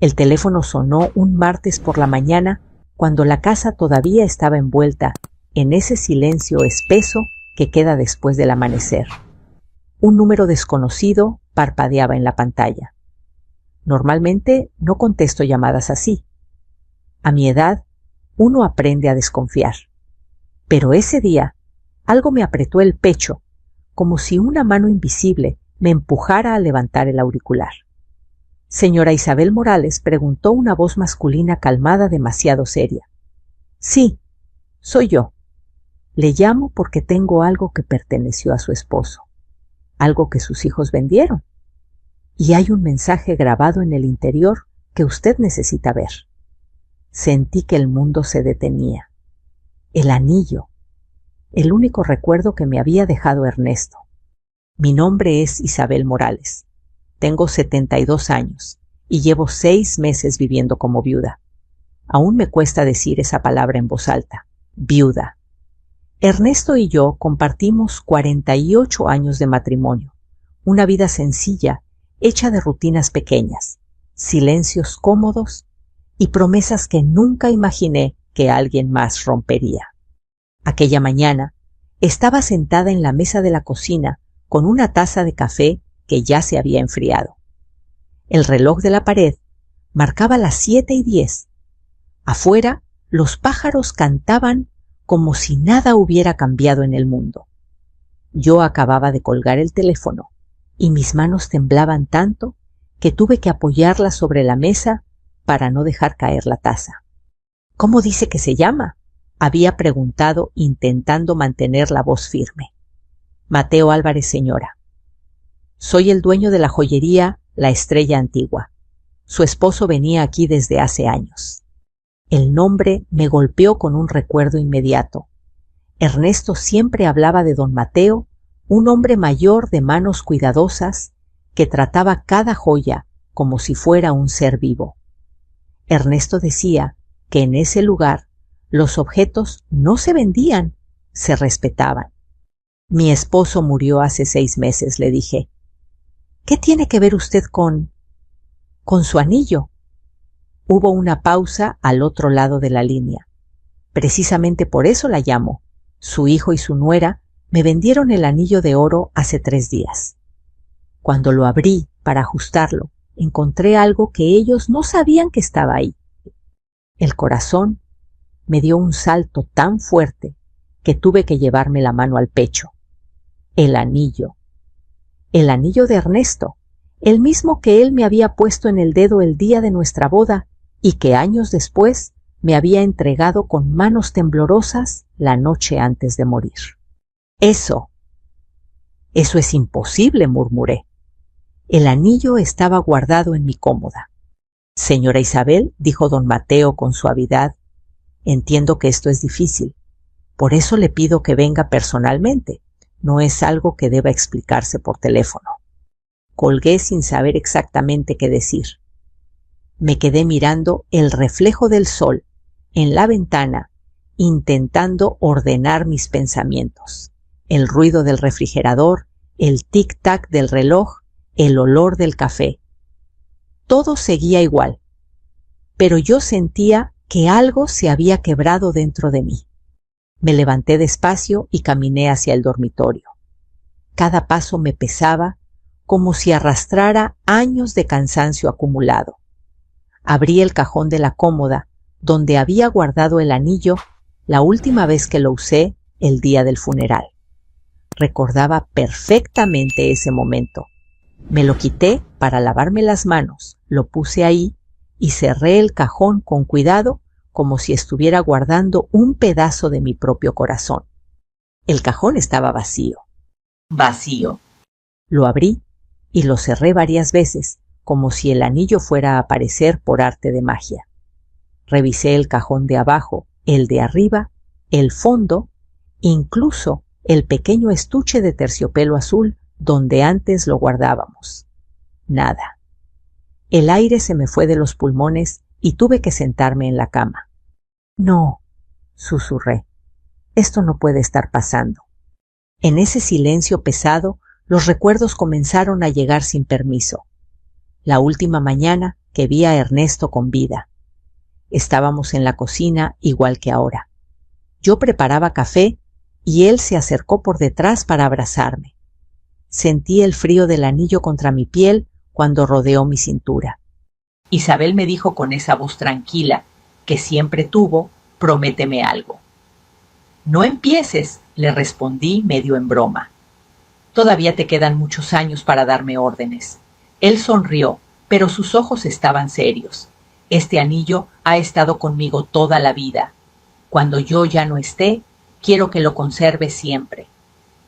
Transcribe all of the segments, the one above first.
El teléfono sonó un martes por la mañana cuando la casa todavía estaba envuelta en ese silencio espeso que queda después del amanecer. Un número desconocido parpadeaba en la pantalla. Normalmente no contesto llamadas así. A mi edad, uno aprende a desconfiar. Pero ese día, algo me apretó el pecho, como si una mano invisible me empujara a levantar el auricular. Señora Isabel Morales, preguntó una voz masculina calmada, demasiado seria. Sí, soy yo. Le llamo porque tengo algo que perteneció a su esposo, algo que sus hijos vendieron. Y hay un mensaje grabado en el interior que usted necesita ver. Sentí que el mundo se detenía. El anillo, el único recuerdo que me había dejado Ernesto. Mi nombre es Isabel Morales. Tengo 72 años y llevo 6 meses viviendo como viuda. Aún me cuesta decir esa palabra en voz alta, viuda. Ernesto y yo compartimos 48 años de matrimonio, una vida sencilla, hecha de rutinas pequeñas, silencios cómodos y promesas que nunca imaginé que alguien más rompería. Aquella mañana estaba sentada en la mesa de la cocina con una taza de café que ya se había enfriado. El reloj de la pared marcaba las 7:10. Afuera, los pájaros cantaban como si nada hubiera cambiado en el mundo. Yo acababa de colgar el teléfono y mis manos temblaban tanto que tuve que apoyarlas sobre la mesa para no dejar caer la taza. ¿Cómo dice que se llama?, había preguntado intentando mantener la voz firme. Mateo Álvarez, señora. Soy el dueño de la joyería La Estrella Antigua. Su esposo venía aquí desde hace años. El nombre me golpeó con un recuerdo inmediato. Ernesto siempre hablaba de don Mateo, un hombre mayor de manos cuidadosas que trataba cada joya como si fuera un ser vivo. Ernesto decía que en ese lugar los objetos no se vendían, se respetaban. Mi esposo murió hace 6 meses, le dije. ¿Qué tiene que ver usted con su anillo? Hubo una pausa al otro lado de la línea. Precisamente por eso la llamo. Su hijo y su nuera me vendieron el anillo de oro hace 3 días. Cuando lo abrí para ajustarlo, encontré algo que ellos no sabían que estaba ahí. El corazón me dio un salto tan fuerte que tuve que llevarme la mano al pecho. El anillo de Ernesto, el mismo que él me había puesto en el dedo el día de nuestra boda y que años después me había entregado con manos temblorosas la noche antes de morir. Eso es imposible, murmuré. El anillo estaba guardado en mi cómoda. Señora Isabel, dijo don Mateo con suavidad, entiendo que esto es difícil. Por eso le pido que venga personalmente. No es algo que deba explicarse por teléfono. Colgué sin saber exactamente qué decir. Me quedé mirando el reflejo del sol en la ventana, intentando ordenar mis pensamientos. El ruido del refrigerador, el tic-tac del reloj, el olor del café. Todo seguía igual, pero yo sentía que algo se había quebrado dentro de mí. Me levanté despacio y caminé hacia el dormitorio. Cada paso me pesaba como si arrastrara años de cansancio acumulado. Abrí el cajón de la cómoda donde había guardado el anillo la última vez que lo usé el día del funeral. Recordaba perfectamente ese momento. Me lo quité para lavarme las manos, lo puse ahí y cerré el cajón con cuidado como si estuviera guardando un pedazo de mi propio corazón. El cajón estaba vacío. Vacío. Lo abrí y lo cerré varias veces, como si el anillo fuera a aparecer por arte de magia. Revisé el cajón de abajo, el de arriba, el fondo, incluso el pequeño estuche de terciopelo azul donde antes lo guardábamos. Nada. El aire se me fue de los pulmones y tuve que sentarme en la cama. No, susurré. Esto no puede estar pasando. En ese silencio pesado, los recuerdos comenzaron a llegar sin permiso. La última mañana que vi a Ernesto con vida. Estábamos en la cocina igual que ahora. Yo preparaba café y él se acercó por detrás para abrazarme. Sentí el frío del anillo contra mi piel cuando rodeó mi cintura. Isabel me dijo con esa voz tranquila que siempre tuvo: prométeme algo. No empieces, le respondí medio en broma. Todavía te quedan muchos años para darme órdenes. Él sonrió, pero sus ojos estaban serios. Este anillo ha estado conmigo toda la vida. Cuando yo ya no esté, quiero que lo conserves siempre.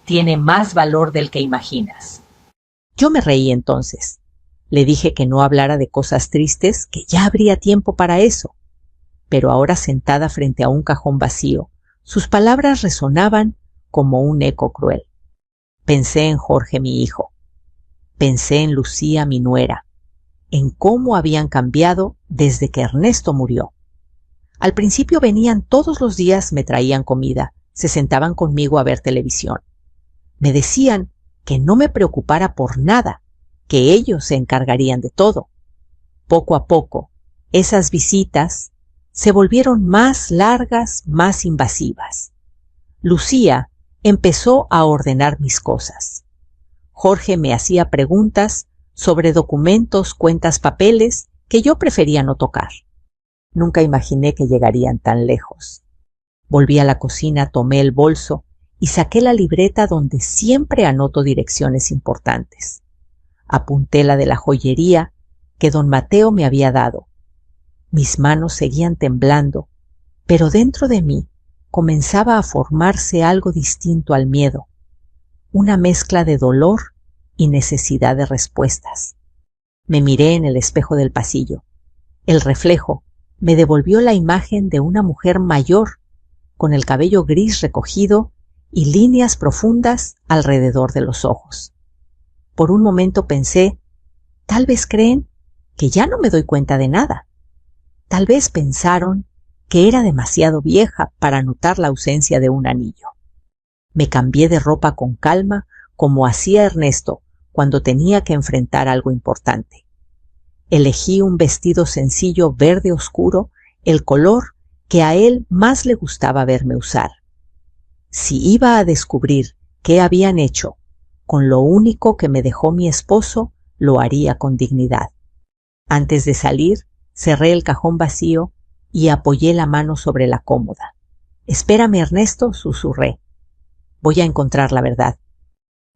Tiene más valor del que imaginas. Yo me reí entonces. Le dije que no hablara de cosas tristes, que ya habría tiempo para eso. Pero ahora, sentada frente a un cajón vacío, sus palabras resonaban como un eco cruel. Pensé en Jorge, mi hijo. Pensé en Lucía, mi nuera, en cómo habían cambiado desde que Ernesto murió. Al principio venían todos los días, me traían comida, se sentaban conmigo a ver televisión. Me decían que no me preocupara por nada, que ellos se encargarían de todo. Poco a poco, esas visitas se volvieron más largas, más invasivas. Lucía empezó a ordenar mis cosas. Jorge me hacía preguntas sobre documentos, cuentas, papeles que yo prefería no tocar. Nunca imaginé que llegarían tan lejos. Volví a la cocina, tomé el bolso y saqué la libreta donde siempre anoto direcciones importantes. Apunté la de la joyería que don Mateo me había dado. Mis manos seguían temblando, pero dentro de mí comenzaba a formarse algo distinto al miedo, una mezcla de dolor y necesidad de respuestas. Me miré en el espejo del pasillo. El reflejo me devolvió la imagen de una mujer mayor, con el cabello gris recogido y líneas profundas alrededor de los ojos. Por un momento pensé, tal vez creen que ya no me doy cuenta de nada. Tal vez pensaron que era demasiado vieja para notar la ausencia de un anillo. Me cambié de ropa con calma, como hacía Ernesto cuando tenía que enfrentar algo importante. Elegí un vestido sencillo verde oscuro, el color que a él más le gustaba verme usar. Si iba a descubrir qué habían hecho con lo único que me dejó mi esposo, lo haría con dignidad. Antes de salir, cerré el cajón vacío y apoyé la mano sobre la cómoda. «Espérame, Ernesto», susurré. «Voy a encontrar la verdad».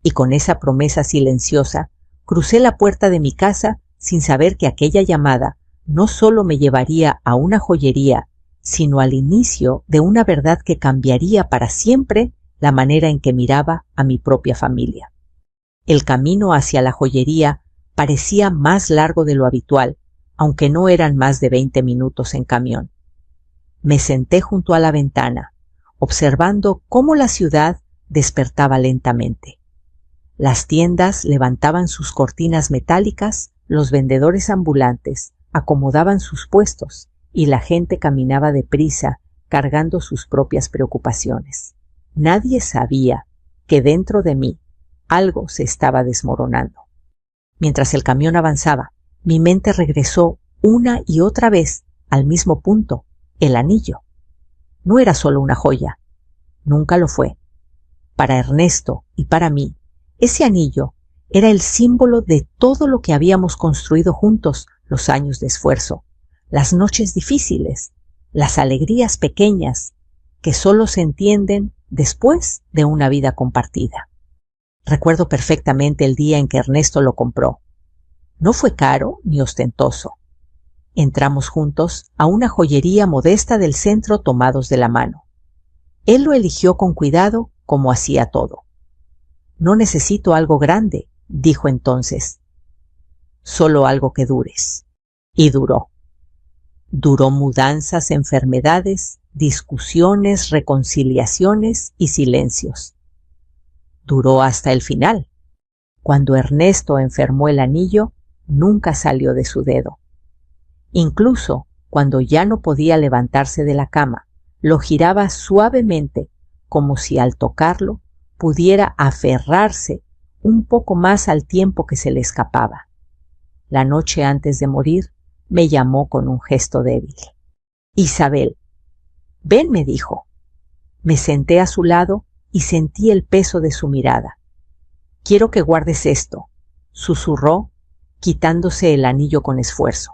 Y con esa promesa silenciosa, crucé la puerta de mi casa sin saber que aquella llamada no solo me llevaría a una joyería, sino al inicio de una verdad que cambiaría para siempre la manera en que miraba a mi propia familia. El camino hacia la joyería parecía más largo de lo habitual, aunque no eran más de 20 minutos en camión. Me senté junto a la ventana, observando cómo la ciudad despertaba lentamente. Las tiendas levantaban sus cortinas metálicas, los vendedores ambulantes acomodaban sus puestos y la gente caminaba deprisa, cargando sus propias preocupaciones. Nadie sabía que dentro de mí algo se estaba desmoronando. Mientras el camión avanzaba, mi mente regresó una y otra vez al mismo punto: el anillo. No era solo una joya, nunca lo fue. Para Ernesto y para mí, ese anillo era el símbolo de todo lo que habíamos construido juntos, los años de esfuerzo, las noches difíciles, las alegrías pequeñas que solo se entienden después de una vida compartida. Recuerdo perfectamente el día en que Ernesto lo compró. No fue caro ni ostentoso. Entramos juntos a una joyería modesta del centro tomados de la mano. Él lo eligió con cuidado, como hacía todo. «No necesito algo grande», dijo entonces. «Solo algo que dures». Y duró. Duró mudanzas, enfermedades, discusiones, reconciliaciones y silencios. Duró hasta el final. Cuando Ernesto enfermó, el anillo nunca salió de su dedo. Incluso cuando ya no podía levantarse de la cama, lo giraba suavemente, como si al tocarlo pudiera aferrarse un poco más al tiempo que se le escapaba. La noche antes de morir, Me llamó con un gesto débil. Isabel. Ven, me dijo. Me senté a su lado y sentí el peso de su mirada. Quiero que guardes esto, susurró, quitándose el anillo con esfuerzo.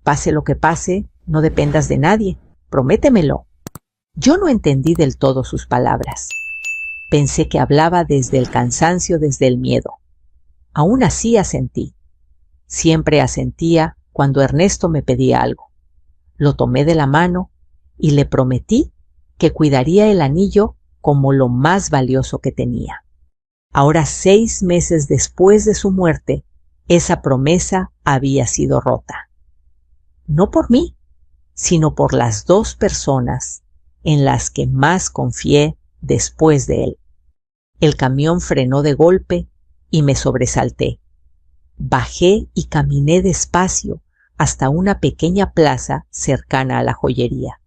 Pase lo que pase, no dependas de nadie, prométemelo. Yo no entendí del todo sus palabras. Pensé que hablaba desde el cansancio, desde el miedo. Aún así asentí. Siempre asentía cuando Ernesto me pedía algo. Lo tomé de la mano y le prometí que cuidaría el anillo como lo más valioso que tenía. Ahora, 6 meses después de su muerte, esa promesa había sido rota. No por mí, sino por las 2 personas en las que más confié después de él. El camión frenó de golpe y me sobresalté. Bajé y caminé despacio hasta una pequeña plaza cercana a la joyería.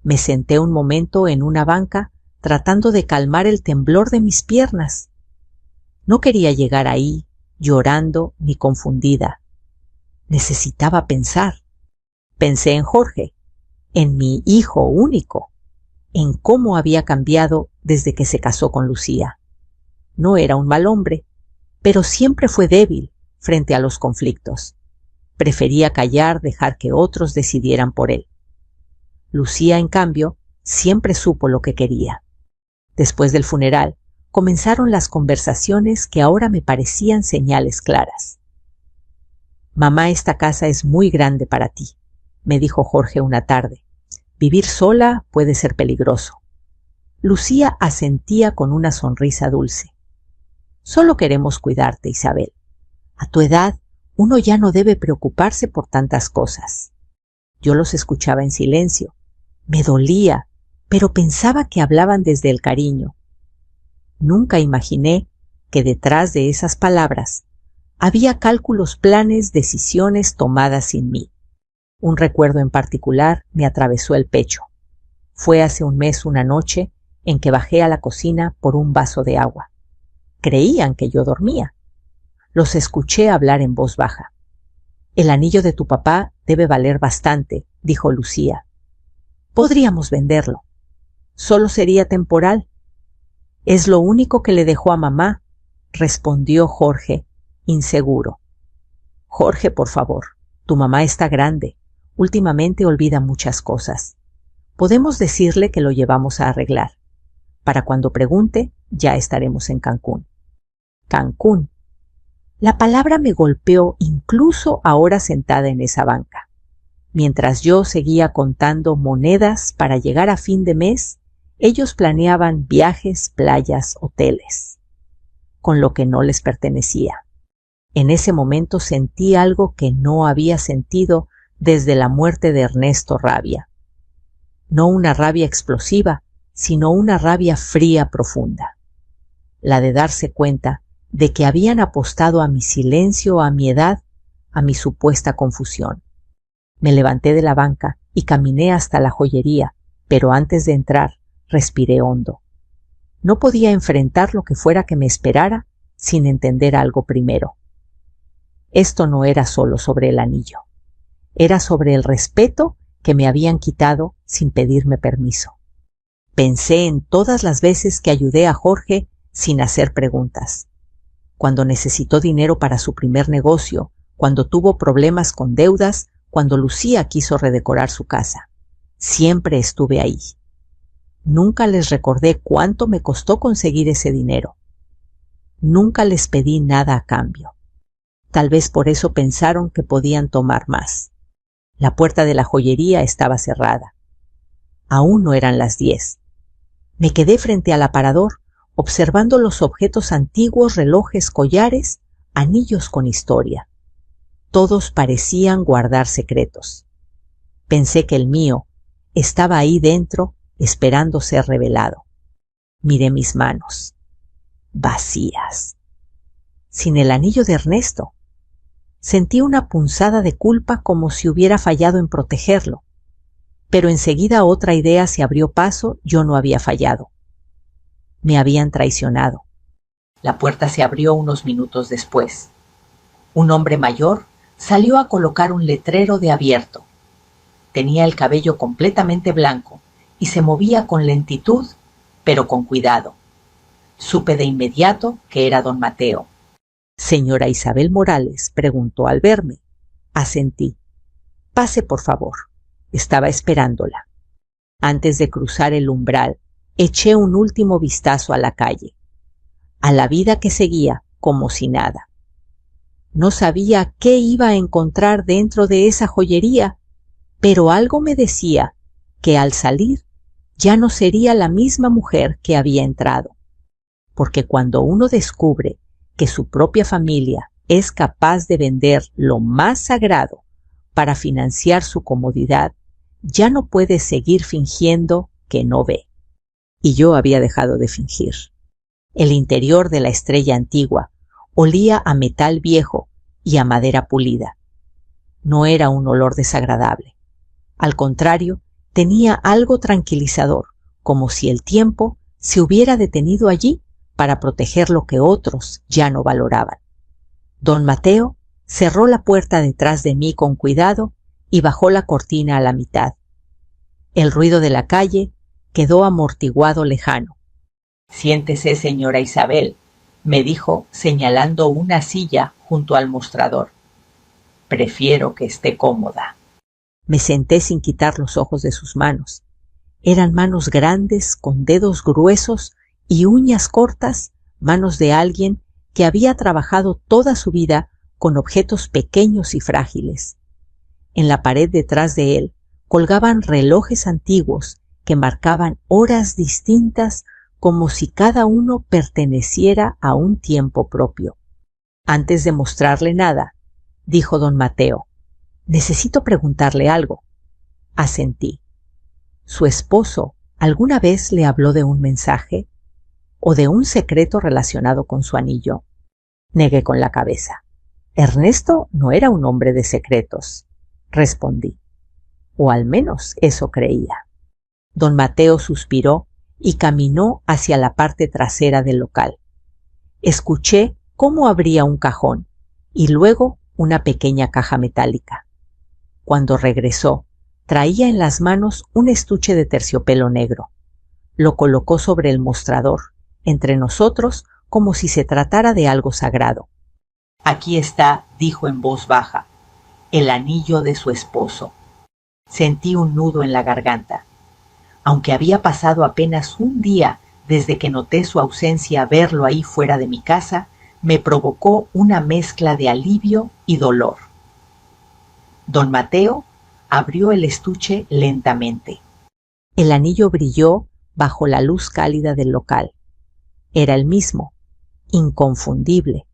Me senté un momento en una banca tratando de calmar el temblor de mis piernas. No quería llegar ahí llorando ni confundida. Necesitaba pensar. Pensé en Jorge, en mi hijo único, en cómo había cambiado desde que se casó con Lucía. No era un mal hombre, pero siempre fue débil frente a los conflictos. Prefería callar, dejar que otros decidieran por él. Lucía, en cambio, siempre supo lo que quería. Después del funeral, comenzaron las conversaciones que ahora me parecían señales claras. Mamá, esta casa es muy grande para ti, me dijo Jorge una tarde. Vivir sola puede ser peligroso. Lucía asentía con una sonrisa dulce. Solo queremos cuidarte, Isabel. A tu edad, uno ya no debe preocuparse por tantas cosas. Yo los escuchaba en silencio. Me dolía, pero pensaba que hablaban desde el cariño. Nunca imaginé que detrás de esas palabras había cálculos, planes, decisiones tomadas sin mí. Un recuerdo en particular me atravesó el pecho. Fue hace un mes una noche en que bajé a la cocina por un vaso de agua. Creían que yo dormía. Los escuché hablar en voz baja. El anillo de tu papá debe valer bastante, dijo Lucía. Podríamos venderlo. Solo sería temporal. Es lo único que le dejó a mamá, respondió Jorge, inseguro. Jorge, por favor, tu mamá está grande. Últimamente olvida muchas cosas. Podemos decirle que lo llevamos a arreglar. Para cuando pregunte, ya estaremos en Cancún. Cancún. La palabra me golpeó incluso ahora sentada en esa banca. Mientras yo seguía contando monedas para llegar a fin de mes, ellos planeaban viajes, playas, hoteles, con lo que no les pertenecía. En ese momento sentí algo que no había sentido desde la muerte de Ernesto: rabia. No una rabia explosiva, sino una rabia fría profunda. La de darse cuenta de que habían apostado a mi silencio, a mi edad, a mi supuesta confusión. Me levanté de la banca y caminé hasta la joyería, pero antes de entrar, respiré hondo. No podía enfrentar lo que fuera que me esperara sin entender algo primero. Esto no era solo sobre el anillo. Era sobre el respeto que me habían quitado sin pedirme permiso. Pensé en todas las veces que ayudé a Jorge sin hacer preguntas. Cuando necesitó dinero para su primer negocio, cuando tuvo problemas con deudas, cuando Lucía quiso redecorar su casa. Siempre estuve ahí. Nunca les recordé cuánto me costó conseguir ese dinero. Nunca les pedí nada a cambio. Tal vez por eso pensaron que podían tomar más. La puerta de la joyería estaba cerrada. Aún no eran las 10. Me quedé frente al aparador, observando los objetos antiguos, relojes, collares, anillos con historia. Todos parecían guardar secretos. Pensé que el mío estaba ahí dentro, esperando ser revelado. Miré mis manos. Vacías. Sin el anillo de Ernesto. Sentí una punzada de culpa, como si hubiera fallado en protegerlo. Pero enseguida otra idea se abrió paso. Yo no había fallado. Me habían traicionado. La puerta se abrió unos minutos después. Un hombre mayor salió a colocar un letrero de abierto. Tenía el cabello completamente blanco y se movía con lentitud, pero con cuidado. Supe de inmediato que era don Mateo. «Señora Isabel Morales», preguntó al verme. Asentí. «Pase, por favor». Estaba esperándola. Antes de cruzar el umbral, eché un último vistazo a la calle, a la vida que seguía como si nada. No sabía qué iba a encontrar dentro de esa joyería, pero algo me decía que al salir ya no sería la misma mujer que había entrado, porque cuando uno descubre que su propia familia es capaz de vender lo más sagrado para financiar su comodidad, ya no puede seguir fingiendo que no ve. Y yo había dejado de fingir. El interior de la Estrella Antigua olía a metal viejo y a madera pulida. No era un olor desagradable. Al contrario, tenía algo tranquilizador, como si el tiempo se hubiera detenido allí para proteger lo que otros ya no valoraban. Don Mateo cerró la puerta detrás de mí con cuidado y bajó la cortina a la mitad. El ruido de la calle quedó amortiguado lejano. «Siéntese, señora Isabel», me dijo señalando una silla junto al mostrador. «Prefiero que esté cómoda». Me senté sin quitar los ojos de sus manos. Eran manos grandes, con dedos gruesos y uñas cortas, manos de alguien que había trabajado toda su vida con objetos pequeños y frágiles. En la pared detrás de él colgaban relojes antiguos que marcaban horas distintas como si cada uno perteneciera a un tiempo propio. Antes de mostrarle nada, dijo don Mateo: «Necesito preguntarle algo». Asentí. ¿Su esposo alguna vez le habló de un mensaje o de un secreto relacionado con su anillo? Negué con la cabeza. Ernesto no era un hombre de secretos, respondí. O al menos eso creía. Don Mateo suspiró y caminó hacia la parte trasera del local. Escuché cómo abría un cajón y luego una pequeña caja metálica. Cuando regresó, traía en las manos un estuche de terciopelo negro. Lo colocó sobre el mostrador, entre nosotros, como si se tratara de algo sagrado. «Aquí está», dijo en voz baja, «el anillo de su esposo». Sentí un nudo en la garganta. Aunque había pasado apenas un día desde que noté su ausencia, verlo ahí fuera de mi casa me provocó una mezcla de alivio y dolor. Don Mateo abrió el estuche lentamente. El anillo brilló bajo la luz cálida del local. Era el mismo, inconfundible.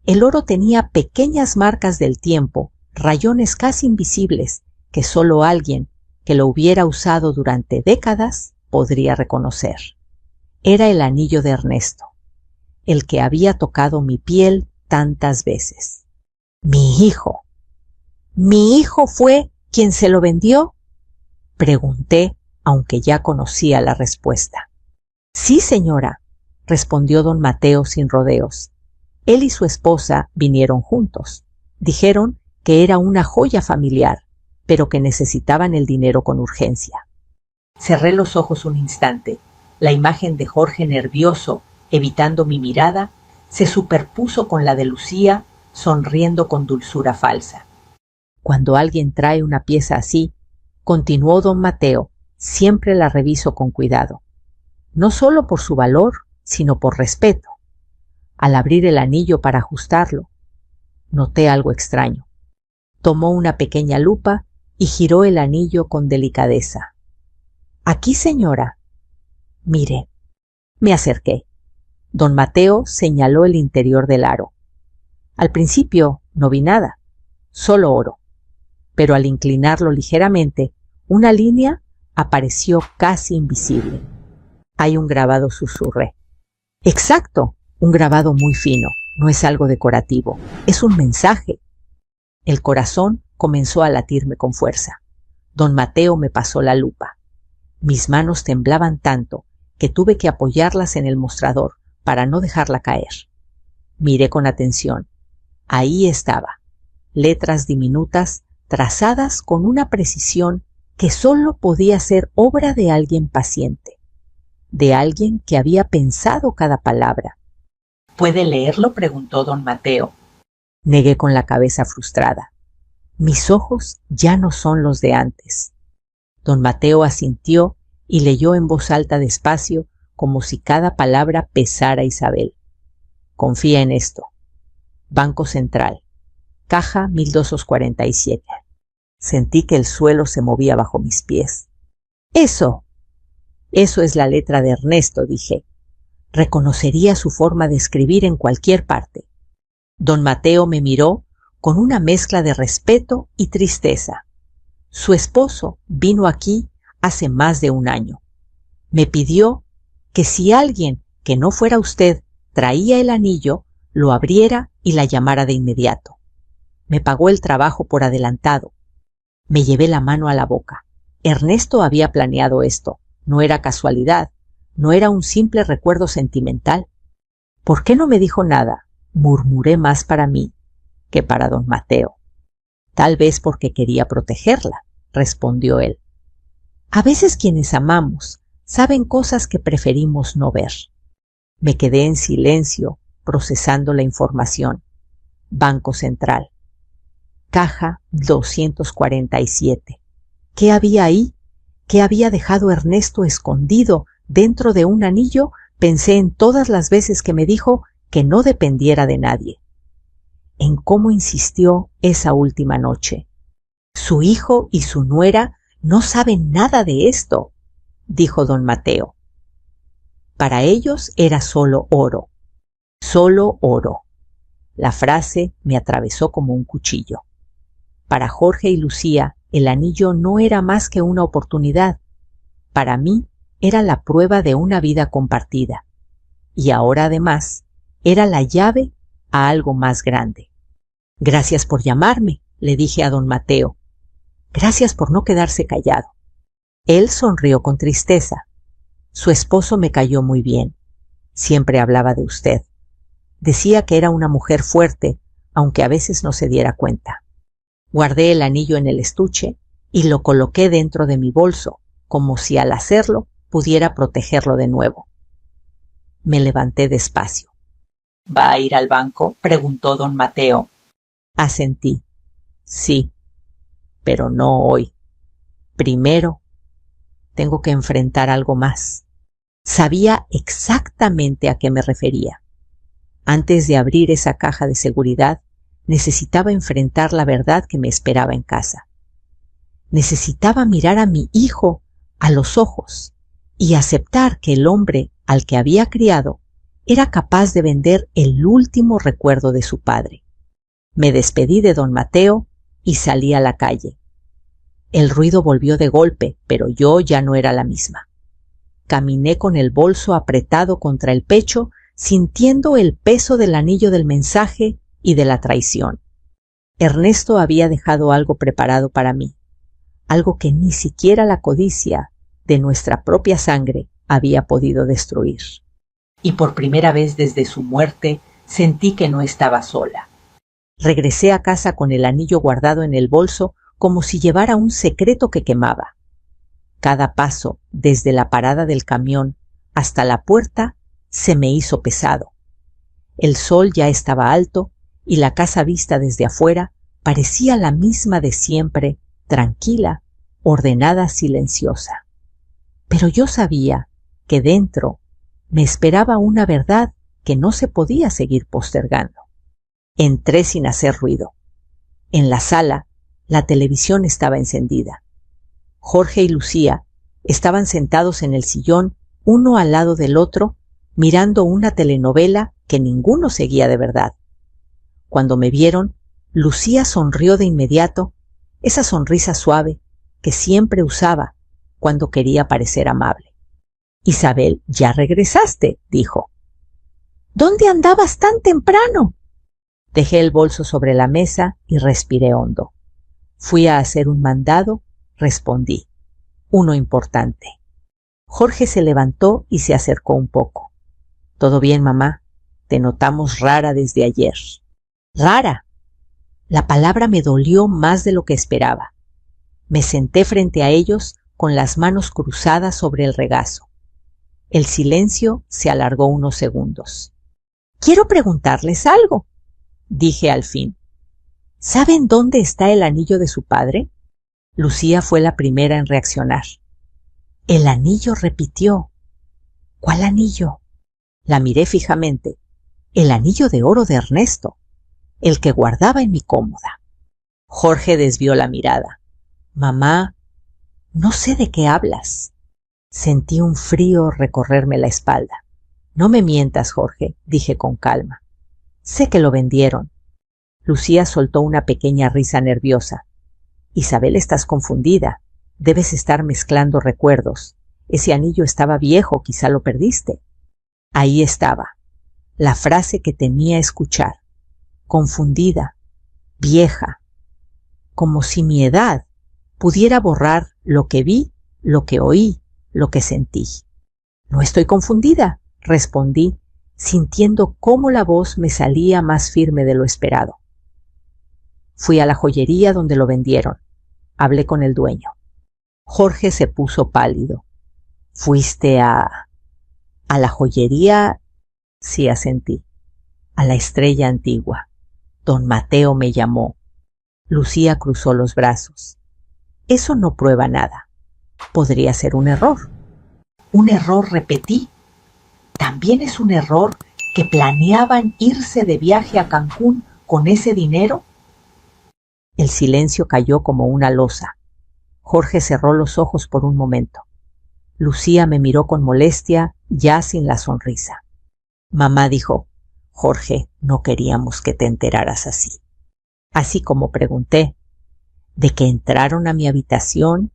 El oro tenía pequeñas marcas del tiempo, rayones casi invisibles, que solo alguien que lo hubiera usado durante décadas podría reconocer. Era el anillo de Ernesto, el que había tocado mi piel tantas veces. «¿Mi hijo? ¿Mi hijo fue quien se lo vendió?», pregunté, aunque ya conocía la respuesta. «Sí, señora», respondió don Mateo sin rodeos. Él y su esposa vinieron juntos. Dijeron que era una joya familiar, pero que necesitaban el dinero con urgencia. Cerré los ojos un instante. La imagen de Jorge nervioso, evitando mi mirada, se superpuso con la de Lucía, sonriendo con dulzura falsa. «Cuando alguien trae una pieza así», continuó don Mateo, «siempre la reviso con cuidado. No solo por su valor, sino por respeto». Al abrir el anillo para ajustarlo, noté algo extraño. Tomó una pequeña lupa y giró el anillo con delicadeza. «Aquí, señora». «Mire». Me acerqué. Don Mateo señaló el interior del aro. Al principio no vi nada, solo oro. Pero al inclinarlo ligeramente, una línea apareció casi invisible. «Hay un grabado», susurré. «Exacto, un grabado muy fino. No es algo decorativo, es un mensaje». El corazón comenzó a latirme con fuerza. Don Mateo me pasó la lupa. Mis manos temblaban tanto que tuve que apoyarlas en el mostrador para no dejarla caer. Miré con atención. Ahí estaba. letras diminutas trazadas con una precisión que solo podía ser obra de alguien paciente, de alguien que había pensado cada palabra. ¿Puede leerlo?, preguntó don Mateo. Negué con la cabeza frustrada. Mis ojos ya no son los de antes. Don Mateo asintió y leyó en voz alta despacio, como si cada palabra pesara a Isabel. Confía en esto. Banco Central. Caja 1247. Sentí que el suelo se movía bajo mis pies. ¡Eso! Eso es la letra de Ernesto, dije. Reconocería su forma de escribir en cualquier parte. Don Mateo me miró con una mezcla de respeto y tristeza. Su esposo vino aquí hace más de un año. Me pidió que si alguien que no fuera usted traía el anillo, lo abriera y la llamara de inmediato. Me pagó el trabajo por adelantado. Me llevé la mano a la boca. Ernesto había planeado esto. No era casualidad. No era un simple recuerdo sentimental. ¿Por qué no me dijo nada? Murmuré más para mí que para don Mateo. Tal vez porque quería protegerla, respondió él. A veces quienes amamos saben cosas que preferimos no ver. Me quedé en silencio, procesando la información. Banco Central. Caja 247. ¿Qué había ahí? ¿Qué había dejado Ernesto escondido dentro de un anillo? Pensé en todas las veces que me dijo que no dependiera de nadie. En cómo insistió esa última noche. Su hijo y su nuera no saben nada de esto, dijo don Mateo. Para ellos era solo oro. Solo oro. La frase me atravesó como un cuchillo. Para Jorge y Lucía, el anillo no era más que una oportunidad. Para mí, era la prueba de una vida compartida. Y ahora, además, era la llave a algo más grande. Gracias por llamarme, le dije a don Mateo. Gracias por no quedarse callado. Él sonrió con tristeza. Su esposo me cayó muy bien. Siempre hablaba de usted. Decía que era una mujer fuerte, aunque a veces no se diera cuenta. Guardé el anillo en el estuche y lo coloqué dentro de mi bolso, como si al hacerlo pudiera protegerlo de nuevo. Me levanté despacio. ¿Va a ir al banco?, preguntó don Mateo. Asentí. Sí, pero no hoy. Primero, tengo que enfrentar algo más. Sabía exactamente a qué me refería. Antes de abrir esa caja de seguridad, necesitaba enfrentar la verdad que me esperaba en casa. Necesitaba mirar a mi hijo a los ojos y aceptar que el hombre al que había criado era capaz de vender el último recuerdo de su padre. Me despedí de don Mateo y salí a la calle. El ruido volvió de golpe, pero yo ya no era la misma. Caminé con el bolso apretado contra el pecho, sintiendo el peso del anillo del mensaje y de la traición. Ernesto había dejado algo preparado para mí, algo que ni siquiera la codicia de nuestra propia sangre había podido destruir. Y por primera vez desde su muerte sentí que no estaba sola. Regresé a casa con el anillo guardado en el bolso como si llevara un secreto que quemaba. Cada paso, desde la parada del camión hasta la puerta, se me hizo pesado. El sol ya estaba alto y la casa vista desde afuera parecía la misma de siempre, tranquila, ordenada, silenciosa. Pero yo sabía que dentro me esperaba una verdad que no se podía seguir postergando. Entré sin hacer ruido. En la sala, la televisión estaba encendida. Jorge y Lucía estaban sentados en el sillón, uno al lado del otro, mirando una telenovela que ninguno seguía de verdad. Cuando me vieron, Lucía sonrió de inmediato, esa sonrisa suave que siempre usaba cuando quería parecer amable. «Isabel, ya regresaste», dijo. «¿Dónde andabas tan temprano?» Dejé el bolso sobre la mesa y respiré hondo. «Fui a hacer un mandado», respondí. «Uno importante». Jorge se levantó y se acercó un poco. «¿Todo bien, mamá? Te notamos rara desde ayer». «¿Rara?» La palabra me dolió más de lo que esperaba. Me senté frente a ellos con las manos cruzadas sobre el regazo. El silencio se alargó unos segundos. «Quiero preguntarles algo», dije al fin. «¿Saben dónde está el anillo de su padre?» Lucía fue la primera en reaccionar. «El anillo», repitió. «¿Cuál anillo?» La miré fijamente. «El anillo de oro de Ernesto, el que guardaba en mi cómoda». Jorge desvió la mirada. «Mamá, no sé de qué hablas». Sentí un frío recorrerme la espalda. «No me mientas, Jorge», dije con calma. «Sé que lo vendieron». Lucía soltó una pequeña risa nerviosa. «Isabel, estás confundida. Debes estar mezclando recuerdos. Ese anillo estaba viejo, quizá lo perdiste». Ahí estaba, la frase que temía escuchar. Confundida, vieja, como si mi edad pudiera borrar lo que vi, lo que oí, lo que sentí. «No estoy confundida», respondí, sintiendo cómo la voz me salía más firme de lo esperado. Fui a la joyería donde lo vendieron. Hablé con el dueño. Jorge se puso pálido. «¿Fuiste a la joyería?» «Sí», asentí. «A la Estrella Antigua. Don Mateo me llamó». Lucía cruzó los brazos. «Eso no prueba nada. Podría ser un error». ¿Un error?, repetí. ¿También es un error que planeaban irse de viaje a Cancún con ese dinero? El silencio cayó como una losa. Jorge cerró los ojos por un momento. Lucía me miró con molestia, ya sin la sonrisa. Mamá dijo: «Jorge, no queríamos que te enteraras así». Así como pregunté: «¿De que entraron a mi habitación,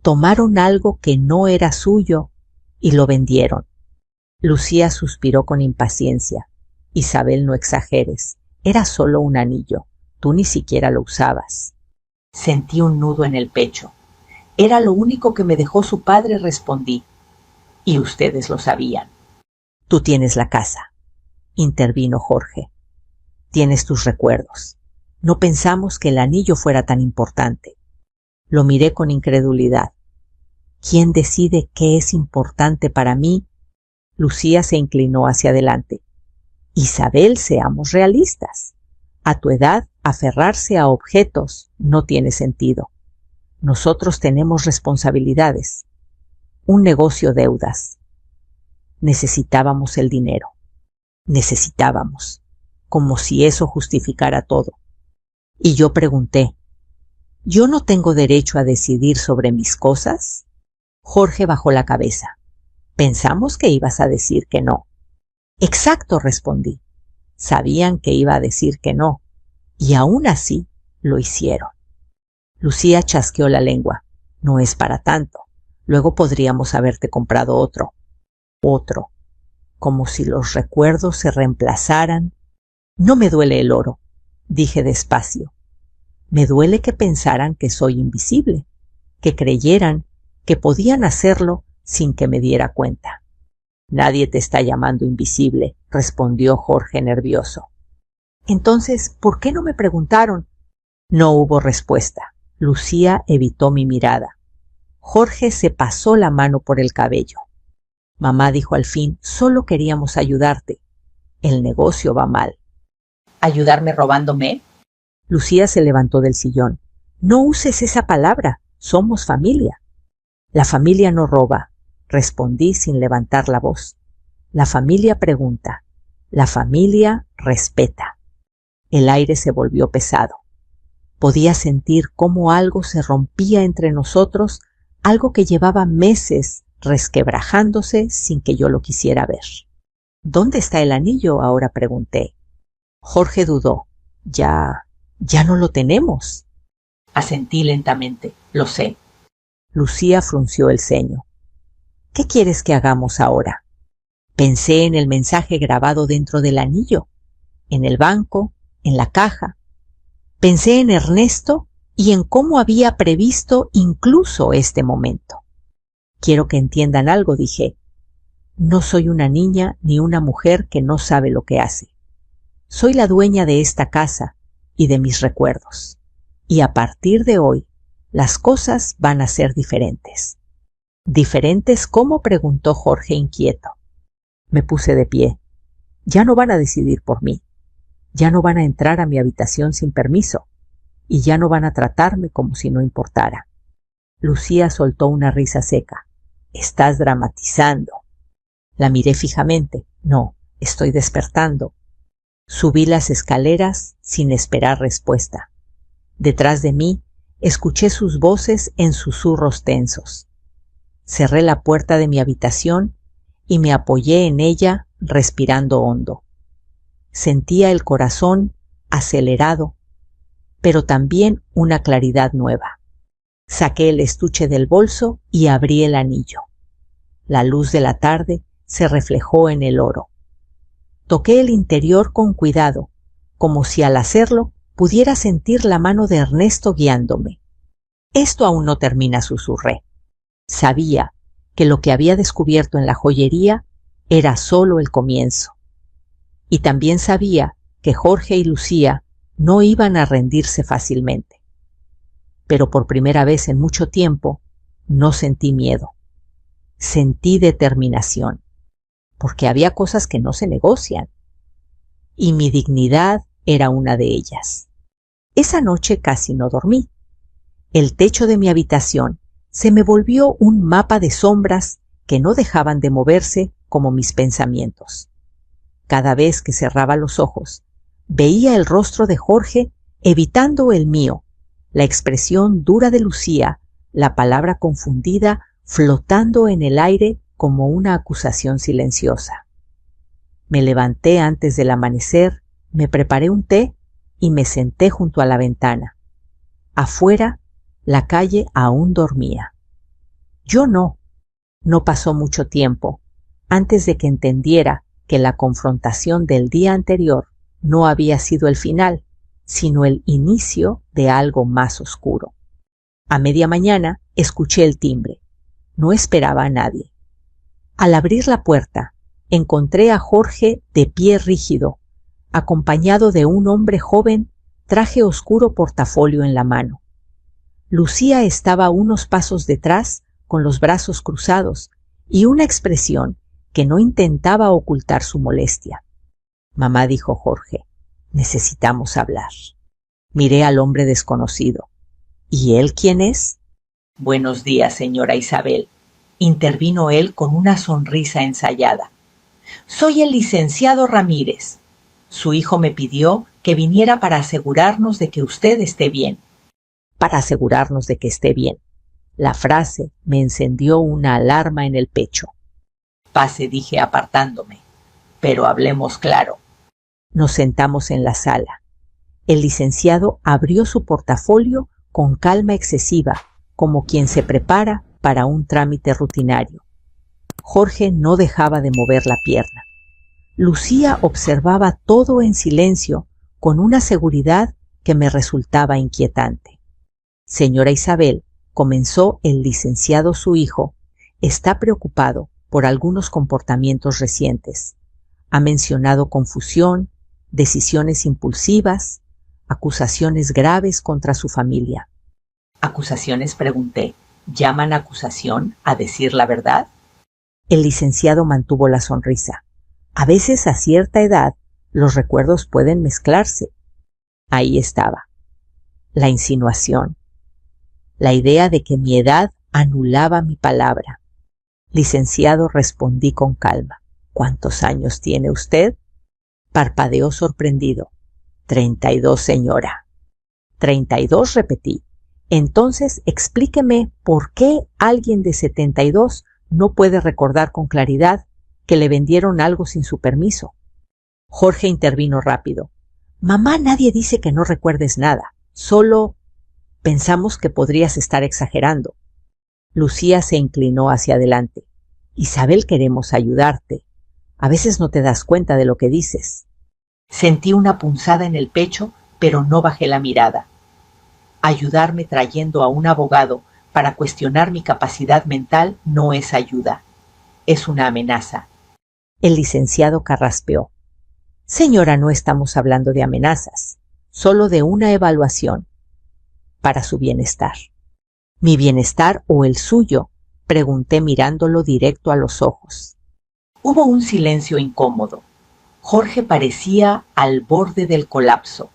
tomaron algo que no era suyo y lo vendieron?» Lucía suspiró con impaciencia. «Isabel, no exageres. Era solo un anillo. Tú ni siquiera lo usabas». Sentí un nudo en el pecho. «Era lo único que me dejó su padre», respondí. «Y ustedes lo sabían». «Tú tienes la casa», intervino Jorge. «Tienes tus recuerdos. No pensamos que el anillo fuera tan importante». Lo miré con incredulidad. «¿Quién decide qué es importante para mí?» Lucía se inclinó hacia adelante. «Isabel, seamos realistas. A tu edad, aferrarse a objetos no tiene sentido. Nosotros tenemos responsabilidades. Un negocio, deudas. Necesitábamos el dinero. Necesitábamos, como si eso justificara todo». Y yo pregunté: «¿Yo no tengo derecho a decidir sobre mis cosas?» Jorge bajó la cabeza. «Pensamos que ibas a decir que no». «Exacto», respondí. Sabían que iba a decir que no, y aún así lo hicieron. Lucía chasqueó la lengua. «No es para tanto. Luego podríamos haberte comprado otro». «Otro», como si los recuerdos se reemplazaran. «No me duele el oro», dije despacio. «Me duele que pensaran que soy invisible, que creyeran que podían hacerlo sin que me diera cuenta». «Nadie te está llamando invisible», respondió Jorge nervioso. «Entonces, ¿por qué no me preguntaron?» No hubo respuesta. Lucía evitó mi mirada. Jorge se pasó la mano por el cabello. Mamá dijo al fin: «Solo queríamos ayudarte. El negocio va mal». ¿Ayudarme robándome? Lucía se levantó del sillón. «No uses esa palabra. Somos familia». «La familia no roba», respondí sin levantar la voz. «La familia pregunta. La familia respeta». El aire se volvió pesado. Podía sentir cómo algo se rompía entre nosotros, algo que llevaba meses resquebrajándose sin que yo lo quisiera ver. «¿Dónde está el anillo ahora?», pregunté. Jorge dudó. Ya no lo tenemos». Asentí lentamente. «Lo sé». Lucía frunció el ceño. «¿Qué quieres que hagamos ahora?» Pensé en el mensaje grabado dentro del anillo, en el banco, en la caja. Pensé en Ernesto y en cómo había previsto incluso este momento. «Quiero que entiendan algo», dije. «No soy una niña ni una mujer que no sabe lo que hace. Soy la dueña de esta casa y de mis recuerdos. Y a partir de hoy, las cosas van a ser diferentes. ¿Diferentes cómo?, preguntó Jorge inquieto. Me puse de pie. Ya no van a decidir por mí. Ya no van a entrar a mi habitación sin permiso. Y ya no van a tratarme como si no importara. Lucía soltó una risa seca. Estás dramatizando. La miré fijamente. No, estoy despertando. Subí las escaleras sin esperar respuesta. Detrás de mí escuché sus voces en susurros tensos. Cerré la puerta de mi habitación y me apoyé en ella respirando hondo. Sentía el corazón acelerado, pero también una claridad nueva. Saqué el estuche del bolso y abrí el anillo. La luz de la tarde se reflejó en el oro. Toqué el interior con cuidado, como si al hacerlo pudiera sentir la mano de Ernesto guiándome. Esto aún no termina, susurré. Sabía que lo que había descubierto en la joyería era solo el comienzo. Y también sabía que Jorge y Lucía no iban a rendirse fácilmente. Pero por primera vez en mucho tiempo no sentí miedo. Sentí determinación, porque había cosas que no se negocian. Y mi dignidad era una de ellas. Esa noche casi no dormí. El techo de mi habitación se me volvió un mapa de sombras que no dejaban de moverse como mis pensamientos. Cada vez que cerraba los ojos, veía el rostro de Jorge evitando el mío, la expresión dura de Lucía, la palabra confundida flotando en el aire como una acusación silenciosa. Me levanté antes del amanecer, me preparé un té y me senté junto a la ventana. Afuera, la calle aún dormía. Yo no. No pasó mucho tiempo antes de que entendiera que la confrontación del día anterior no había sido el final, sino el inicio de algo más oscuro. A media mañana escuché el timbre. No esperaba a nadie. Al abrir la puerta, encontré a Jorge de pie rígido, acompañado de un hombre joven, traje oscuro, portafolio en la mano. Lucía estaba a unos pasos detrás, con los brazos cruzados, y una expresión que no intentaba ocultar su molestia. Mamá, dijo Jorge, necesitamos hablar. Miré al hombre desconocido. ¿Y él quién es? Buenos días, señora Isabel, intervino él con una sonrisa ensayada. Soy el licenciado Ramírez. Su hijo me pidió que viniera para asegurarnos de que usted esté bien. Para asegurarnos de que esté bien. La frase me encendió una alarma en el pecho. Pase, dije apartándome, pero hablemos claro. Nos sentamos en la sala. El licenciado abrió su portafolio con calma excesiva, como quien se prepara para un trámite rutinario. Jorge no dejaba de mover la pierna. Lucía observaba todo en silencio, con una seguridad que me resultaba inquietante. Señora Isabel, comenzó el licenciado su hijo, está preocupado por algunos comportamientos recientes. Ha mencionado confusión, decisiones impulsivas, acusaciones graves contra su familia. ¿Acusaciones?, pregunté. ¿Llaman acusación a decir la verdad? El licenciado mantuvo la sonrisa. A veces a cierta edad los recuerdos pueden mezclarse. Ahí estaba. La insinuación. La idea de que mi edad anulaba mi palabra. Licenciado, respondí con calma. ¿Cuántos años tiene usted? Parpadeó sorprendido. 32, señora. 32, repetí. Entonces explíqueme por qué alguien de 72 no puede recordar con claridad que le vendieron algo sin su permiso. Jorge intervino rápido. Mamá, nadie dice que no recuerdes nada. Solo pensamos que podrías estar exagerando. Lucía se inclinó hacia adelante. Isabel, queremos ayudarte. A veces no te das cuenta de lo que dices. Sentí una punzada en el pecho, pero no bajé la mirada. Ayudarme trayendo a un abogado para cuestionar mi capacidad mental no es ayuda. Es una amenaza. El licenciado carraspeó. Señora, no estamos hablando de amenazas. solo de una evaluación, para su bienestar. ¿Mi bienestar o el suyo?, pregunté mirándolo directo a los ojos. Hubo un silencio incómodo. Jorge parecía al borde del colapso.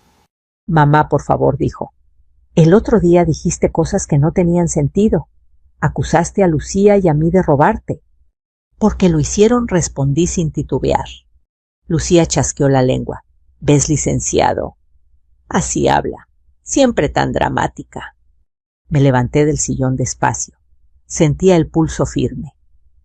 Mamá, por favor, dijo. El otro día dijiste cosas que no tenían sentido. Acusaste a Lucía y a mí de robarte. Porque lo hicieron, respondí sin titubear. Lucía chasqueó la lengua. ¿Ves, licenciado? Así habla, siempre tan dramática. Me levanté del sillón despacio. Sentía el pulso firme.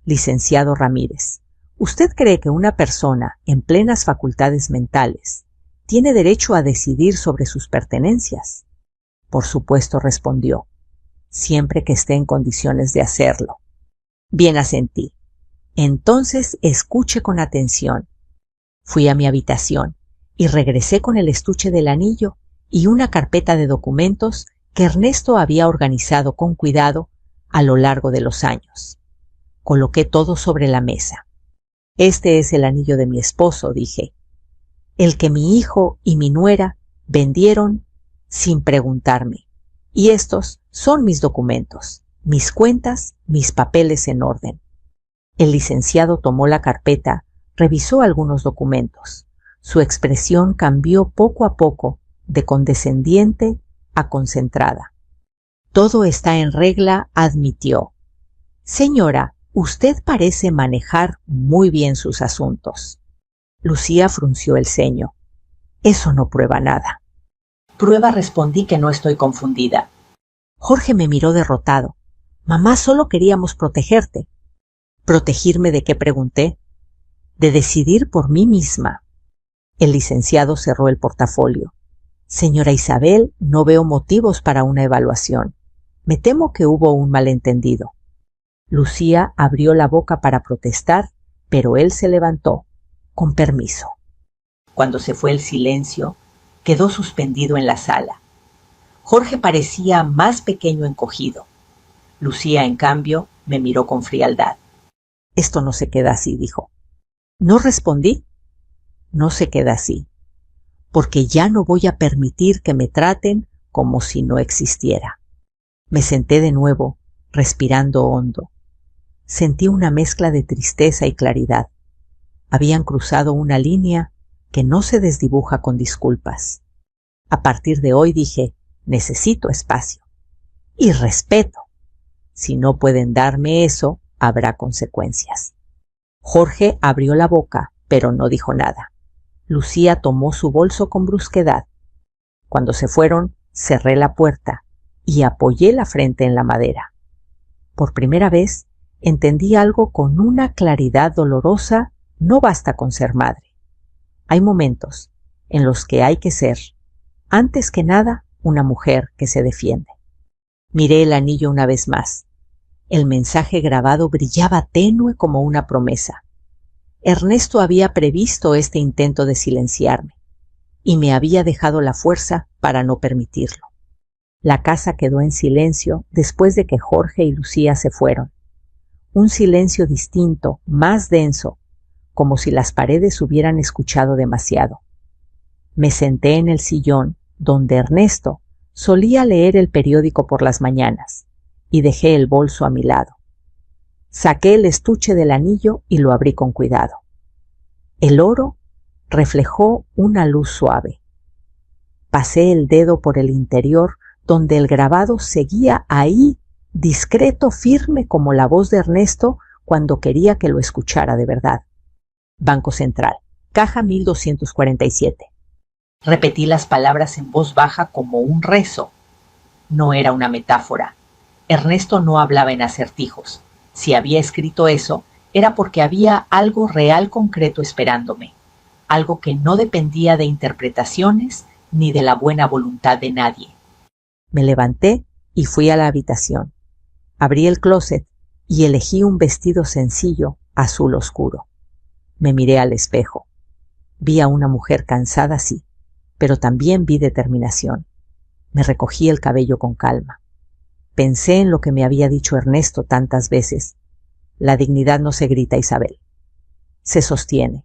Licenciado Ramírez, ¿usted cree que una persona en plenas facultades mentales tiene derecho a decidir sobre sus pertenencias? Por supuesto, respondió, siempre que esté en condiciones de hacerlo. Bien, asentí. Entonces escuche con atención. Fui a mi habitación y regresé con el estuche del anillo y una carpeta de documentos que Ernesto había organizado con cuidado a lo largo de los años. Coloqué todo sobre la mesa. Este es el anillo de mi esposo, dije, el que mi hijo y mi nuera vendieron sin preguntarme. Y estos son mis documentos, mis cuentas, mis papeles en orden. El licenciado tomó la carpeta, revisó algunos documentos. Su expresión cambió poco a poco de condescendiente a concentrada. Todo está en regla, admitió. Señora, usted parece manejar muy bien sus asuntos. Lucía frunció el ceño. Eso no prueba nada. Prueba, respondí, que no estoy confundida. Jorge me miró derrotado. Mamá, solo queríamos protegerte. ¿Protegirme de qué?, pregunté. De decidir por mí misma. El licenciado cerró el portafolio. Señora Isabel, no veo motivos para una evaluación. Me temo que hubo un malentendido. Lucía abrió la boca para protestar, pero él se levantó. Con permiso. Cuando se fue el silencio, quedó suspendido en la sala. Jorge parecía más pequeño encogido. Lucía, en cambio, me miró con frialdad. Esto no se queda así, dijo. ¿No respondí? No se queda así, porque ya no voy a permitir que me traten como si no existiera. Me senté de nuevo, respirando hondo. Sentí una mezcla de tristeza y claridad. Habían cruzado una línea que no se desdibuja con disculpas. A partir de hoy, dije, necesito espacio. Y respeto. Si no pueden darme eso, habrá consecuencias. Jorge abrió la boca, pero no dijo nada. Lucía tomó su bolso con brusquedad. Cuando se fueron, cerré la puerta y apoyé la frente en la madera. Por primera vez, entendí algo con una claridad dolorosa. No basta con ser madre. Hay momentos en los que hay que ser, antes que nada, una mujer que se defiende. Miré el anillo una vez más. El mensaje grabado brillaba tenue como una promesa. Ernesto había previsto este intento de silenciarme y me había dejado la fuerza para no permitirlo. La casa quedó en silencio después de que Jorge y Lucía se fueron. Un silencio distinto, más denso, como si las paredes hubieran escuchado demasiado. Me senté en el sillón donde Ernesto solía leer el periódico por las mañanas y dejé el bolso a mi lado. Saqué el estuche del anillo y lo abrí con cuidado. El oro reflejó una luz suave. Pasé el dedo por el interior donde el grabado seguía ahí, discreto, firme como la voz de Ernesto cuando quería que lo escuchara de verdad. Banco Central, caja 1247. Repetí las palabras en voz baja como un rezo. No era una metáfora. Ernesto no hablaba en acertijos. Si había escrito eso, era porque había algo real concreto esperándome, algo que no dependía de interpretaciones ni de la buena voluntad de nadie. Me levanté y fui a la habitación. Abrí el closet y elegí un vestido sencillo, azul oscuro. Me miré al espejo. Vi a una mujer cansada, sí, pero también vi determinación. Me recogí el cabello con calma. Pensé en lo que me había dicho Ernesto tantas veces. La dignidad no se grita, Isabel. Se sostiene.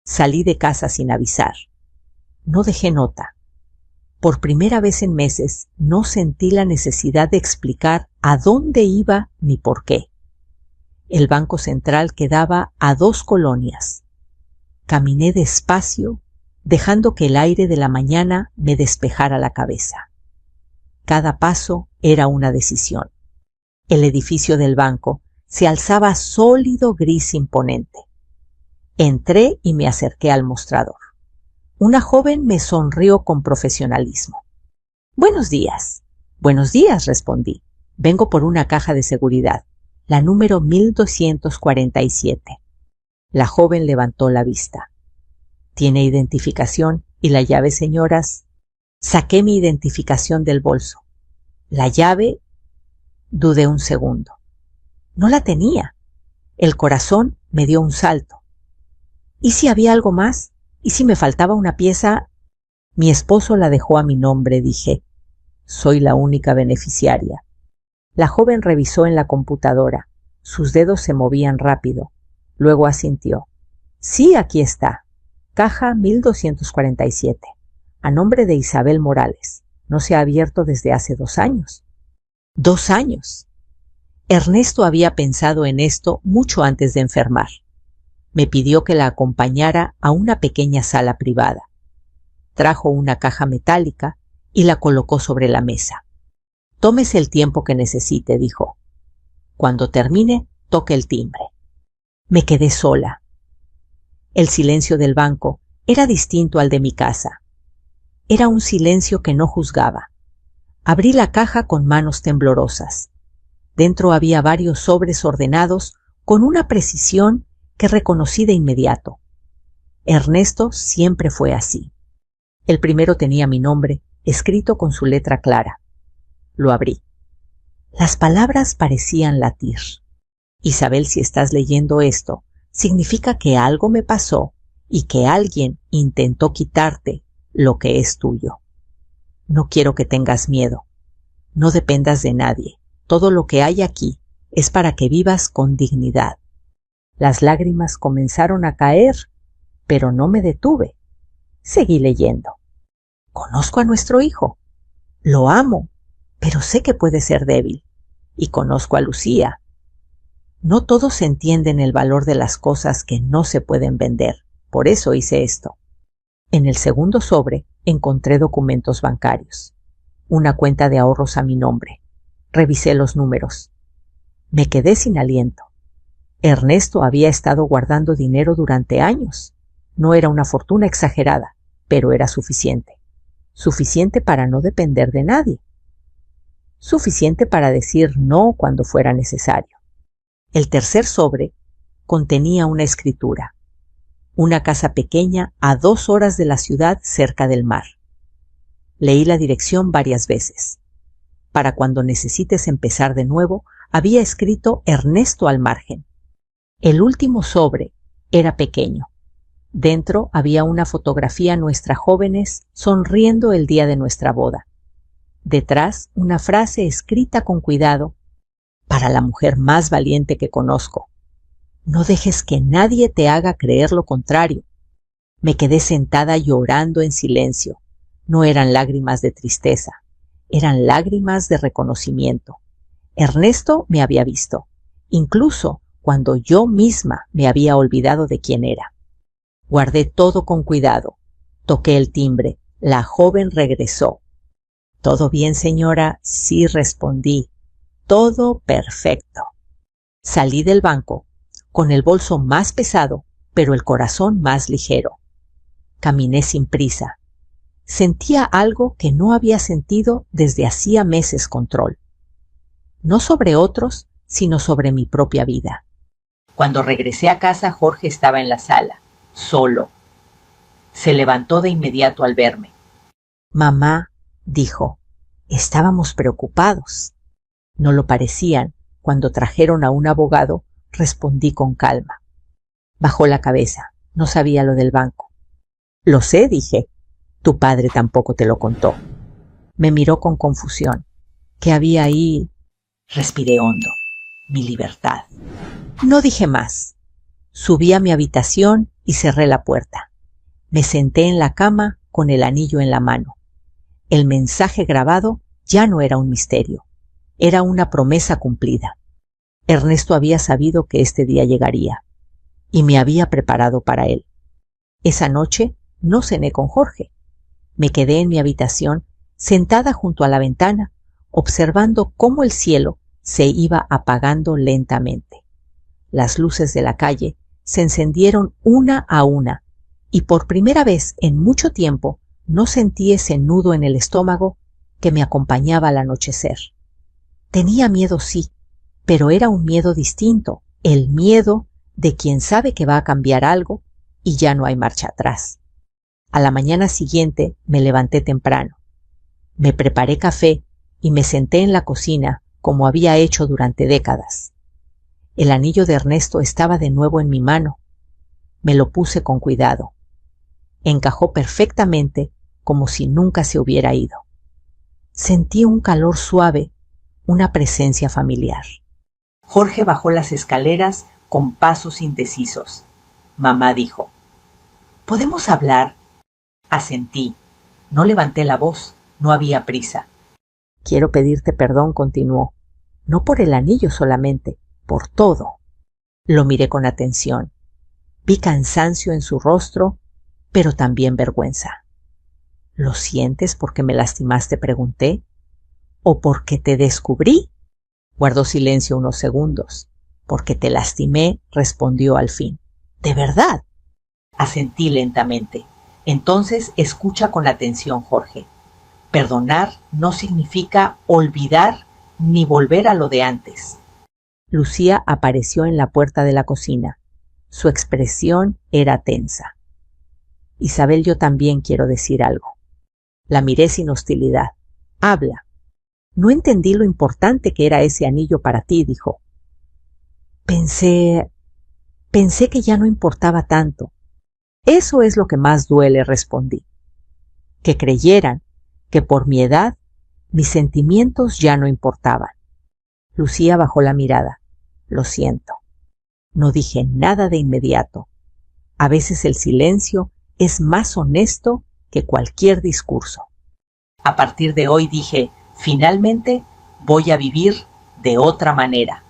Salí de casa sin avisar. No dejé nota. Por primera vez en meses no sentí la necesidad de explicar a dónde iba ni por qué. El Banco Central quedaba a 2 colonias. Caminé despacio, dejando que el aire de la mañana me despejara la cabeza. Cada paso era una decisión. El edificio del banco se alzaba sólido gris imponente. Entré y me acerqué al mostrador. Una joven me sonrió con profesionalismo. «Buenos días». «Buenos días», respondí. «Vengo por una caja de seguridad, la número 1247». La joven levantó la vista. «¿Tiene identificación y la llave, señoras?» Saqué mi identificación del bolso. La llave, dudé un segundo. No la tenía. El corazón me dio un salto. ¿Y si había algo más? ¿Y si me faltaba una pieza? Mi esposo la dejó a mi nombre, dije. Soy la única beneficiaria. La joven revisó en la computadora. Sus dedos se movían rápido. Luego asintió. Sí, aquí está. Caja 1247. A nombre de Isabel Morales. No se ha abierto desde hace 2 años. 2 años. Ernesto había pensado en esto mucho antes de enfermar. Me pidió que la acompañara a una pequeña sala privada. Trajo una caja metálica y la colocó sobre la mesa. Tómese el tiempo que necesite, dijo. Cuando termine, toque el timbre. Me quedé sola. El silencio del banco era distinto al de mi casa. Era un silencio que no juzgaba. Abrí la caja con manos temblorosas. Dentro había varios sobres ordenados con una precisión que reconocí de inmediato. Ernesto siempre fue así. El primero tenía mi nombre, escrito con su letra clara. Lo abrí. Las palabras parecían latir. Isabel, si estás leyendo esto, significa que algo me pasó y que alguien intentó quitarte lo que es tuyo. No quiero que tengas miedo. No dependas de nadie. Todo lo que hay aquí es para que vivas con dignidad. Las lágrimas comenzaron a caer, pero no me detuve. Seguí leyendo. Conozco a nuestro hijo. Lo amo, pero sé que puede ser débil. Y conozco a Lucía. No todos entienden el valor de las cosas que no se pueden vender. Por eso hice esto. En el segundo sobre encontré documentos bancarios. Una cuenta de ahorros a mi nombre. Revisé los números. Me quedé sin aliento. Ernesto había estado guardando dinero durante años. No era una fortuna exagerada, pero era suficiente. Suficiente para no depender de nadie. Suficiente para decir no cuando fuera necesario. El tercer sobre contenía una escritura. Una casa pequeña a 2 horas de la ciudad cerca del mar. Leí la dirección varias veces. Para cuando necesites empezar de nuevo, había escrito Ernesto al margen. El último sobre era pequeño. Dentro había una fotografía nuestra jóvenes sonriendo el día de nuestra boda. Detrás, una frase escrita con cuidado para la mujer más valiente que conozco. No dejes que nadie te haga creer lo contrario. Me quedé sentada llorando en silencio. No eran lágrimas de tristeza, eran lágrimas de reconocimiento. Ernesto me había visto, incluso cuando yo misma me había olvidado de quién era. Guardé todo con cuidado. Toqué el timbre. La joven regresó. ¿Todo bien, señora? Sí, respondí. Todo perfecto. Salí del banco con el bolso más pesado, pero el corazón más ligero. Caminé sin prisa. Sentía algo que no había sentido desde hacía meses control. No sobre otros, sino sobre mi propia vida. Cuando regresé a casa, Jorge estaba en la sala, solo. Se levantó de inmediato al verme. Mamá, dijo, estábamos preocupados. No lo parecían. Cuando trajeron a un abogado, respondí con calma. Bajó la cabeza. No sabía lo del banco. Lo sé, dije. Tu padre tampoco te lo contó. Me miró con confusión. ¿Qué había ahí? Respiré hondo. Mi libertad. No dije más. Subí a mi habitación y cerré la puerta. Me senté en la cama con el anillo en la mano. El mensaje grabado ya no era un misterio, era una promesa cumplida. Ernesto había sabido que este día llegaría y me había preparado para él. Esa noche no cené con Jorge. Me quedé en mi habitación, sentada junto a la ventana, observando cómo el cielo se iba apagando lentamente. Las luces de la calle se encendieron una a una y por primera vez en mucho tiempo no sentí ese nudo en el estómago que me acompañaba al anochecer. Tenía miedo, sí, pero era un miedo distinto, el miedo de quien sabe que va a cambiar algo y ya no hay marcha atrás. A la mañana siguiente me levanté temprano. Me preparé café y me senté en la cocina como había hecho durante décadas. El anillo de Ernesto estaba de nuevo en mi mano. Me lo puse con cuidado. Encajó perfectamente como si nunca se hubiera ido. Sentí un calor suave, una presencia familiar. Jorge bajó las escaleras con pasos indecisos. Mamá dijo: ¿podemos hablar? Asentí. No levanté la voz, no había prisa. Quiero pedirte perdón, continuó. No por el anillo solamente, por todo. Lo miré con atención. Vi cansancio en su rostro, pero también vergüenza. ¿Lo sientes porque me lastimaste?, pregunté. ¿O porque te descubrí? Guardó silencio unos segundos. Porque te lastimé, respondió al fin. ¿De verdad? Asentí lentamente. Entonces escucha con atención, Jorge. Perdonar no significa olvidar ni volver a lo de antes. Lucía apareció en la puerta de la cocina. Su expresión era tensa. Isabel, yo también quiero decir algo. La miré sin hostilidad. Habla. No entendí lo importante que era ese anillo para ti, dijo. Pensé que ya no importaba tanto. Eso es lo que más duele, respondí. Que creyeran que por mi edad mis sentimientos ya no importaban. Lucía bajó la mirada. Lo siento. No dije nada de inmediato. A veces el silencio es más honesto que cualquier discurso. A partir de hoy dije, finalmente voy a vivir de otra manera.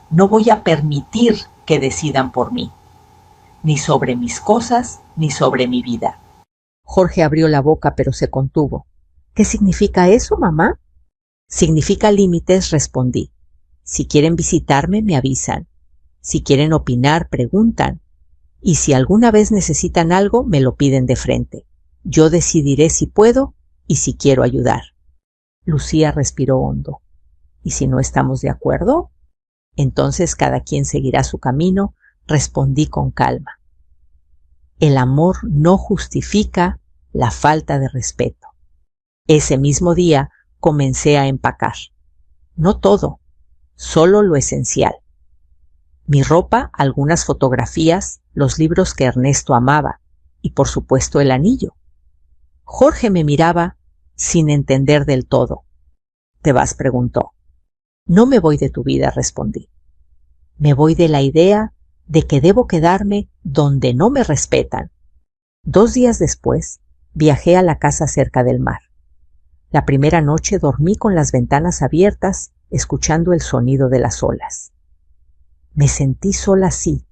No voy a permitir que decidan por mí, ni sobre mis cosas, ni sobre mi vida. Jorge abrió la boca, pero se contuvo. ¿Qué significa eso, mamá? Significa límites, respondí. Si quieren visitarme, me avisan. Si quieren opinar, preguntan. Y si alguna vez necesitan algo, me lo piden de frente. Yo decidiré si puedo y si quiero ayudar. Lucía respiró hondo. ¿Y si no estamos de acuerdo? Entonces cada quien seguirá su camino, respondí con calma. El amor no justifica la falta de respeto. Ese mismo día comencé a empacar. No todo, solo lo esencial. Mi ropa, algunas fotografías, los libros que Ernesto amaba y por supuesto el anillo. Jorge me miraba sin entender del todo. ¿Te vas?, preguntó. No me voy de tu vida, respondí. Me voy de la idea de que debo quedarme donde no me respetan. 2 días después, viajé a la casa cerca del mar. La primera noche dormí con las ventanas abiertas, escuchando el sonido de las olas. Me sentí sola, sí,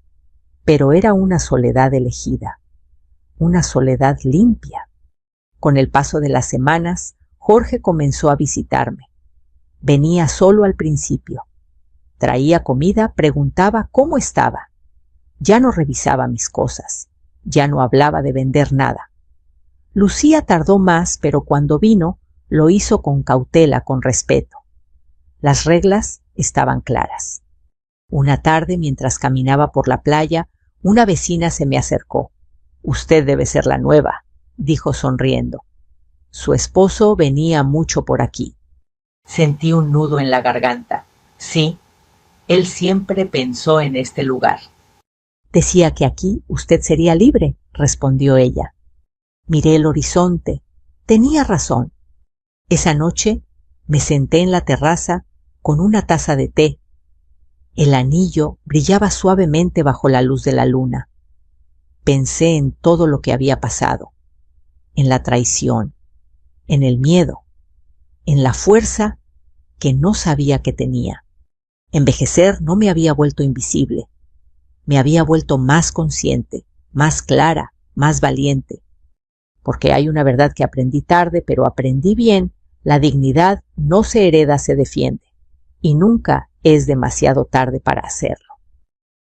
pero era una soledad elegida, una soledad limpia. Con el paso de las semanas, Jorge comenzó a visitarme. Venía solo al principio. Traía comida, preguntaba cómo estaba. Ya no revisaba mis cosas, ya no hablaba de vender nada. Lucía tardó más, pero cuando vino, lo hizo con cautela, con respeto. Las reglas estaban claras. Una tarde, mientras caminaba por la playa, una vecina se me acercó. «Usted debe ser la nueva», dijo sonriendo. Su esposo venía mucho por aquí. Sentí un nudo en la garganta. Sí, él siempre pensó en este lugar. Decía que aquí usted sería libre, respondió ella. Miré el horizonte. Tenía razón. Esa noche me senté en la terraza con una taza de té. El anillo brillaba suavemente bajo la luz de la luna. Pensé en todo lo que había pasado, en la traición, en el miedo, en la fuerza que no sabía que tenía. Envejecer no me había vuelto invisible, me había vuelto más consciente, más clara, más valiente. Porque hay una verdad que aprendí tarde, pero aprendí bien: la dignidad no se hereda, se defiende, y nunca es demasiado tarde para hacerlo.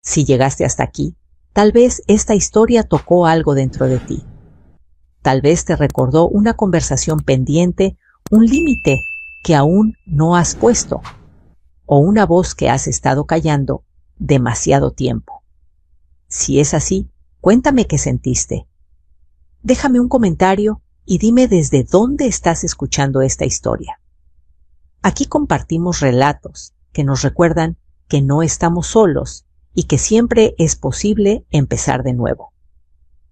Si llegaste hasta aquí, tal vez esta historia tocó algo dentro de ti. Tal vez te recordó una conversación pendiente, un límite que aún no has puesto, o una voz que has estado callando demasiado tiempo. Si es así, cuéntame qué sentiste. Déjame un comentario y dime desde dónde estás escuchando esta historia. Aquí compartimos relatos que nos recuerdan que no estamos solos y que siempre es posible empezar de nuevo.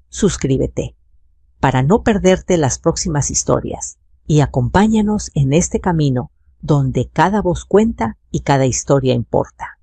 Suscríbete para no perderte las próximas historias y acompáñanos en este camino donde cada voz cuenta y cada historia importa.